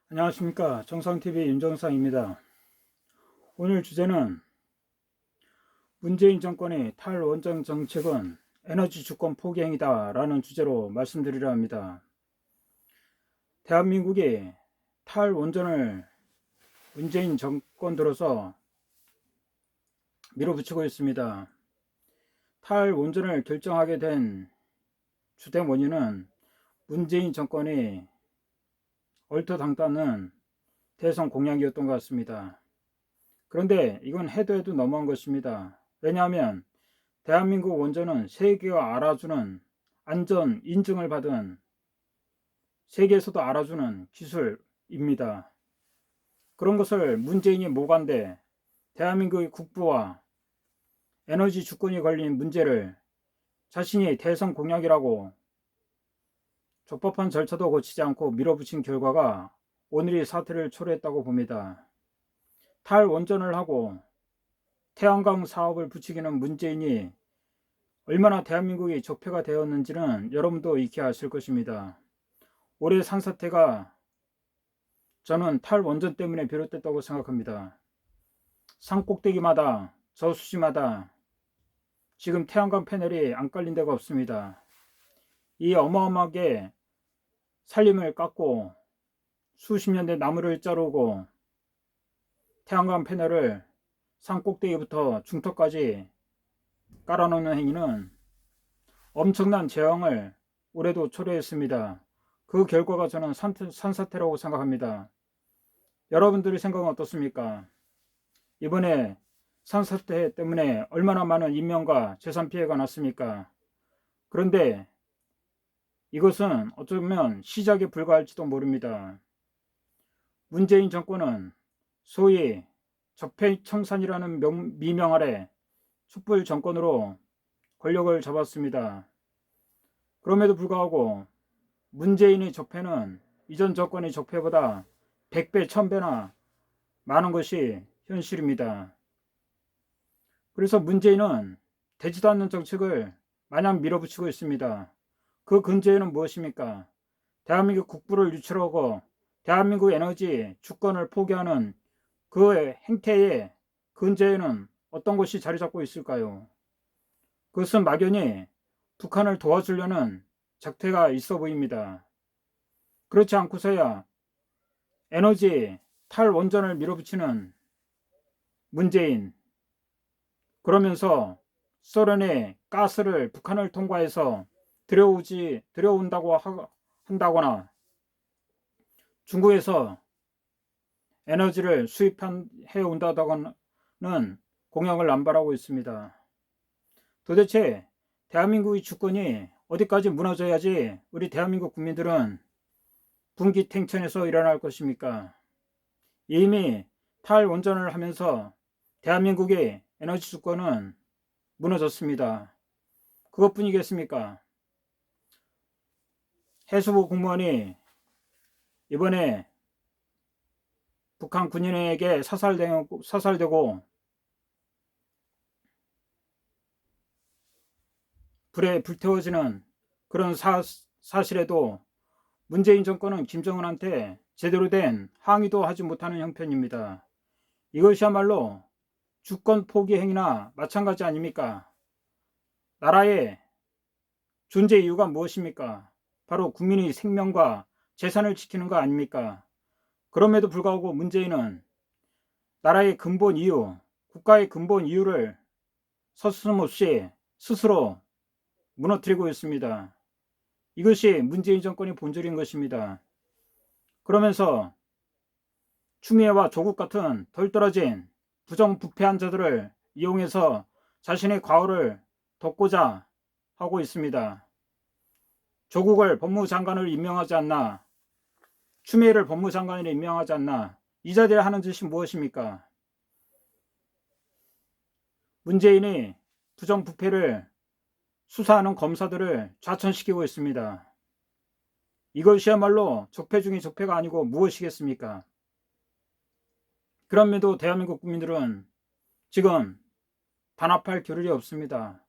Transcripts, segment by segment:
안녕하십니까. 정상TV 윤정상입니다. 오늘 주제는 문재인 정권의 탈원전 정책은 에너지 주권 포기 행위다 라는 주제로 말씀드리려 합니다. 대한민국이 탈원전을 문재인 정권 들어서 밀어붙이고 있습니다. 탈원전을 결정하게 된 주된 원인은 문재인 정권이 얼토당토하는 대선 공약이었던 것 같습니다. 그런데 이건 해도 너무한 것입니다. 왜냐하면 대한민국 원전은 세계가 알아주는 안전 인증을 받은, 세계에서도 알아주는 기술입니다. 그런 것을 문재인이 모간데 대한민국의 국부와 에너지 주권이 걸린 문제를 자신이 대선 공약이라고 적법한 절차도 거치지 않고 밀어붙인 결과가 오늘 이 사태를 초래했다고 봅니다. 탈원전을 하고 태양광 사업을 부추기는 문재인이 얼마나 대한민국이 적폐가 되었는지는 여러분도 익히 아실 것입니다. 올해 산사태가 저는 탈원전 때문에 비롯됐다고 생각합니다. 산꼭대기마다 저수지마다 지금 태양광 패널이 안 깔린 데가 없습니다. 이 어마어마하게 산림을 깎고 수십 년 된 나무를 자르고 태양광 패널을 산꼭대기부터 중턱까지 깔아놓는 행위는 엄청난 재앙을 올해도 초래했습니다. 그 결과가 저는 산사태라고 생각합니다. 여러분들의 생각은 어떻습니까? 이번에 산사태 때문에 얼마나 많은 인명과 재산 피해가 났습니까? 그런데 이것은 어쩌면 시작에 불과할지도 모릅니다. 문재인 정권은 소위 적폐청산이라는 미명 아래 촛불 정권으로 권력을 잡았습니다. 그럼에도 불구하고 문재인의 적폐는 이전 정권의 적폐보다 100배, 1000배나 많은 것이 현실입니다. 그래서 문재인은 되지도 않는 정책을 마냥 밀어붙이고 있습니다. 그 근저에는 무엇입니까? 대한민국 국부를 유출하고 대한민국 에너지 주권을 포기하는 그 행태의 근저에는 어떤 것이 자리 잡고 있을까요? 그것은 막연히 북한을 도와주려는 작태가 있어 보입니다. 그렇지 않고서야 에너지 탈원전을 밀어붙이는 문재인, 그러면서 소련의 가스를 북한을 통과해서 들여온다고 한다거나 중국에서 에너지를 수입해 온다거나는 공약을 남발하고 있습니다. 도대체 대한민국의 주권이 어디까지 무너져야지 우리 대한민국 국민들은 분기탱천에서 일어날 것입니까? 이미 탈원전을 하면서 대한민국의 에너지 주권은 무너졌습니다. 그것뿐이겠습니까? 해수부 공무원이 이번에 북한 군인에게 사살되고 불에 불태워지는 그런 사실에도 문재인 정권은 김정은한테 제대로 된 항의도 하지 못하는 형편입니다. 이것이야말로 주권 포기 행위나 마찬가지 아닙니까? 나라의 존재 이유가 무엇입니까? 바로 국민의 생명과 재산을 지키는 거 아닙니까? 그럼에도 불구하고 문재인은 나라의 근본 이유, 국가의 근본 이유를 서슴없이 스스로 무너뜨리고 있습니다. 이것이 문재인 정권의 본질인 것입니다. 그러면서 추미애와 조국 같은 덜 떨어진 부정부패한 자들을 이용해서 자신의 과오를 덮고자 하고 있습니다. 조국을 법무장관을 임명하지 않나, 추미애를 법무장관을 임명하지 않나, 이 자들이 하는 짓이 무엇입니까? 문재인이 부정부패를 수사하는 검사들을 좌천시키고 있습니다. 이것이야말로 적폐 중의 적폐가 아니고 무엇이겠습니까? 그럼에도 대한민국 국민들은 지금 단합할 겨를이 없습니다.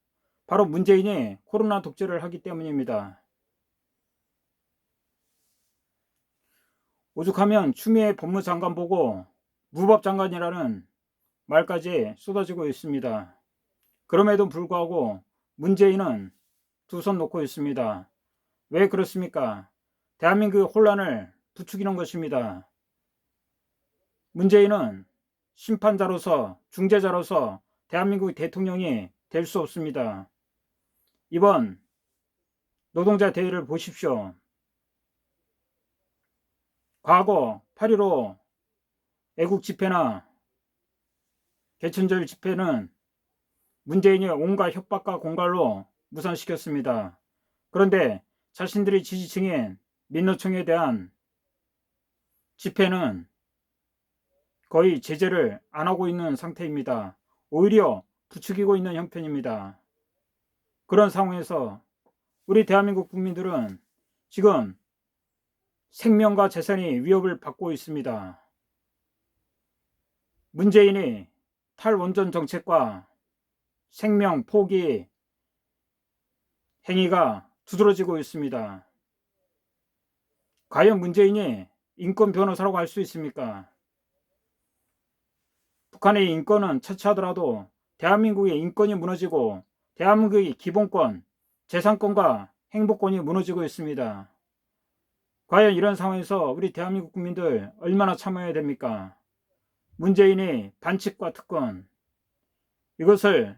바로 문재인이 코로나 독재를 하기 때문입니다. 오죽하면 추미애 법무장관 보고 무법장관이라는 말까지 쏟아지고 있습니다. 그럼에도 불구하고 문재인은 두 손 놓고 있습니다. 왜 그렇습니까? 대한민국의 혼란을 부추기는 것입니다. 문재인은 심판자로서 중재자로서 대한민국 대통령이 될 수 없습니다. 이번 노동자 대회를 보십시오. 과거 8.15 애국 집회나 개천절 집회는 문재인이 온갖 협박과 공갈로 무산시켰습니다. 그런데 자신들의 지지층인 민노총에 대한 집회는 거의 제재를 안 하고 있는 상태입니다. 오히려 부추기고 있는 형편입니다. 그런 상황에서 우리 대한민국 국민들은 지금 생명과 재산이 위협을 받고 있습니다. 문재인이 탈원전 정책과 생명 포기 행위가 두드러지고 있습니다. 과연 문재인이 인권 변호사라고 할 수 있습니까? 북한의 인권은 처치하더라도 대한민국의 인권이 무너지고 대한민국의 기본권, 재산권과 행복권이 무너지고 있습니다. 과연 이런 상황에서 우리 대한민국 국민들 얼마나 참아야 됩니까? 문재인이 반칙과 특권, 이것을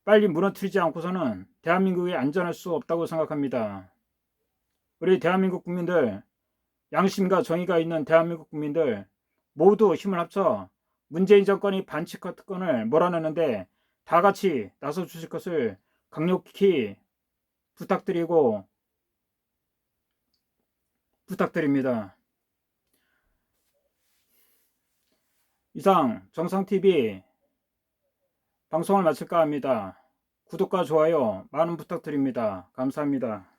빨리 무너뜨리지 않고서는 대한민국이 안전할 수 없다고 생각합니다. 우리 대한민국 국민들, 양심과 정의가 있는 대한민국 국민들 모두 힘을 합쳐 문재인 정권이 반칙과 특권을 몰아내는데 다 같이 나서 주실 것을 강력히 부탁드립니다. 이상 정상TV 방송을 마칠까 합니다. 구독과 좋아요 많은 부탁드립니다. 감사합니다.